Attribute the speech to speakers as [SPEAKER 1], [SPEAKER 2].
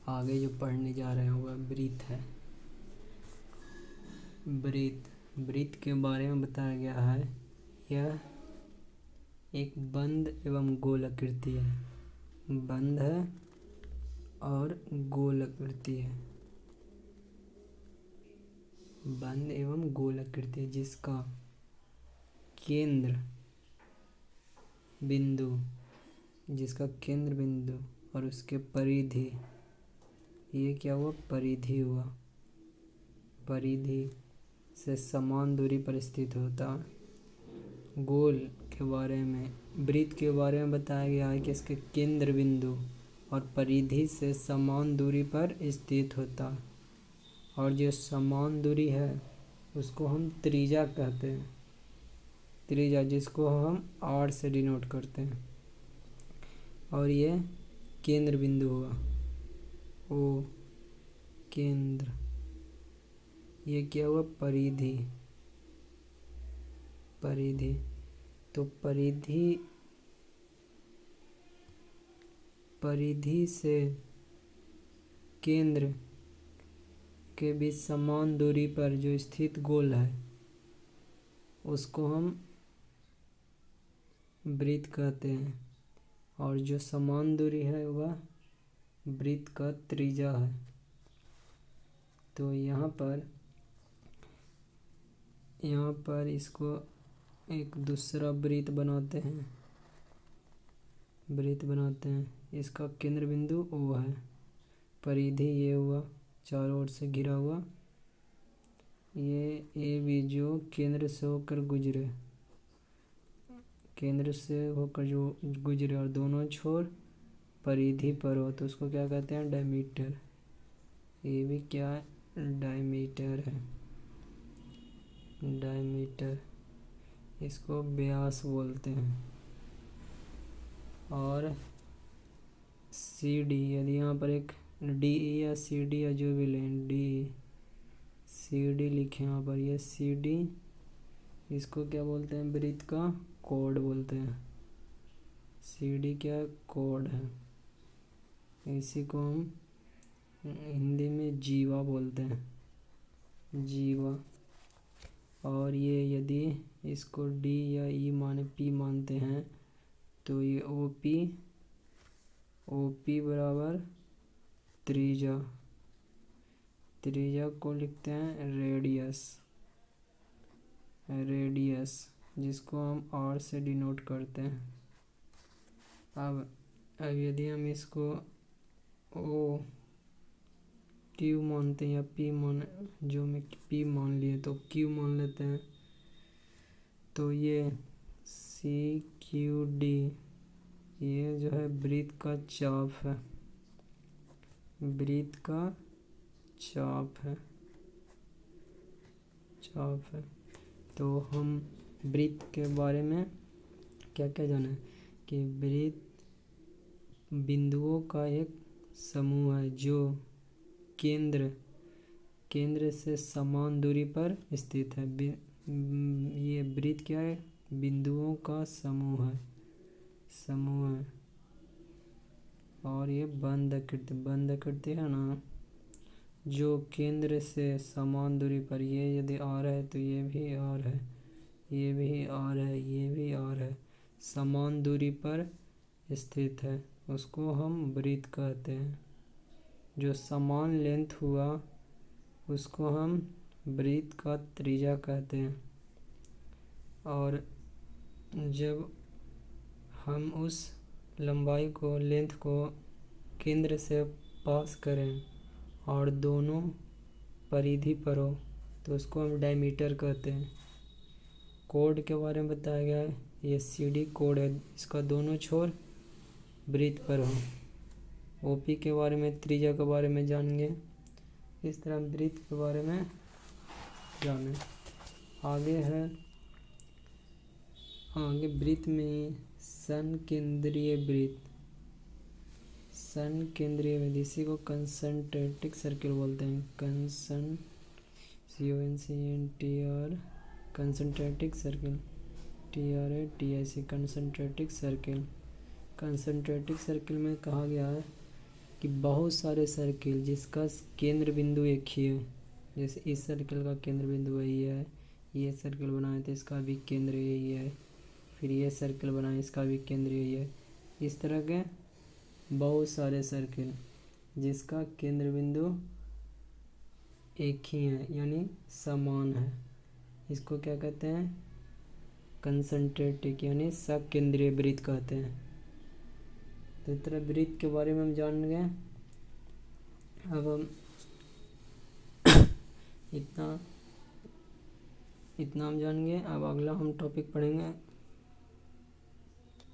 [SPEAKER 1] आगे जो पढ़ने जा रहे हैं वह ब्रीथ है। ब्रीथ के बारे में बताया गया है। यह एक बंद एवं गोल आकृति है। बंद है और गोल आकृति है। बंद एवं गोल आकृति जिसका केंद्र बिंदु और उसके परिधि, ये क्या हुआ, परिधि हुआ, परिधि से समान दूरी पर स्थित होता। गोल के बारे में, वृत्त के बारे में बताया गया है कि इसके केंद्र बिंदु और परिधि से समान दूरी पर स्थित होता। और जो समान दूरी है उसको हम त्रिज्या कहते हैं। त्रिज्या जिसको हम आर से डिनोट करते हैं। और ये केंद्र बिंदु हुआ, ओ केंद्र। ये क्या हुआ, परिधि। तो परिधि से केंद्र के बीच समान दूरी पर जो स्थित गोल है उसको हम वृत्त कहते हैं। और जो समान दूरी है वह वृत्त का त्रिज्या है। तो यहाँ पर इसको एक दूसरा वृत्त बनाते हैं। इसका केंद्र बिंदु O है, परिधि ये हुआ, चारों ओर से घिरा हुआ। ये AB जो केंद्र से होकर गुजरे और दोनों छोर परिधि पर हो तो उसको क्या कहते हैं, डायमीटर। ये भी क्या है, डायमीटर है। डायमीटर, इसको व्यास बोलते हैं। और CD, यदि यहाँ पर एक DE या CD या जो भी लें, CD लिखे यहाँ पर, ये CD, इसको क्या बोलते हैं, वृत्त का कोड बोलते हैं। CD क्या कोड है। इसी को हम हिंदी में जीवा बोलते हैं, जीवा। और ये यदि इसको D या E माने P मानते हैं तो ये OP बराबर त्रिज्या को लिखते हैं रेडियस, जिसको हम R से डिनोट करते हैं। अब यदि हम इसको Q मानते हैं या P मान लिए तो Q मान लेते हैं। तो ये CQD, ये जो है वृत्त का चाप है। तो हम वृत्त के बारे में क्या क्या जाना है कि वृत्त बिंदुओं का एक समूह है जो केंद्र से समान दूरी पर स्थित है। ये वृत्त क्या है, बिंदुओं का समूह है। और ये बंद आकृति है ना, जो केंद्र से समान दूरी पर, ये यदि R है तो ये भी R है, ये भी R है, ये भी R है, समान दूरी पर स्थित है, उसको हम वृत्त कहते हैं। जो समान लेंथ हुआ उसको हम वृत्त का त्रिज्या कहते हैं। और जब हम उस लेंथ को केंद्र से पास करें और दोनों परिधि पर हो तो उसको हम डायमीटर कहते हैं। कोड के बारे में बताया गया है, ये CD कोड है, इसका दोनों छोर वृत्त पर हो। OP के बारे में, त्रिज्या के बारे में जानेंगे। इस तरह वृत्त के बारे में जाने। आगे वृत्त में संकेंद्रीय वृत्त, इसी को कंसंट्रेटिक सर्किल बोलते हैं। CONCENTR, concentric circle, TRATIC, concentric circle. Concentric circle में कहा गया है कि बहुत सारे सर्किल जिसका केंद्र बिंदु एक ही है, जैसे इस सर्किल का केंद्र बिंदु वही है, ये सर्किल बनाए तो इसका भी केंद्र यही है, फिर ये सर्किल बनाए इसका भी केंद्र यही है। इस तरह के बहुत सारे सर्किल जिसका केंद्र बिंदु एक ही है यानी समान है, इसको क्या कहते हैं? कंसंट्रेटिक यानी सकेंद्रीय वृत्त कहते हैं। तो इस तरह वृत्त के बारे में हम जान गए। अब हम इतना हम जान गए। अब अगला हम टॉपिक पढ़ेंगे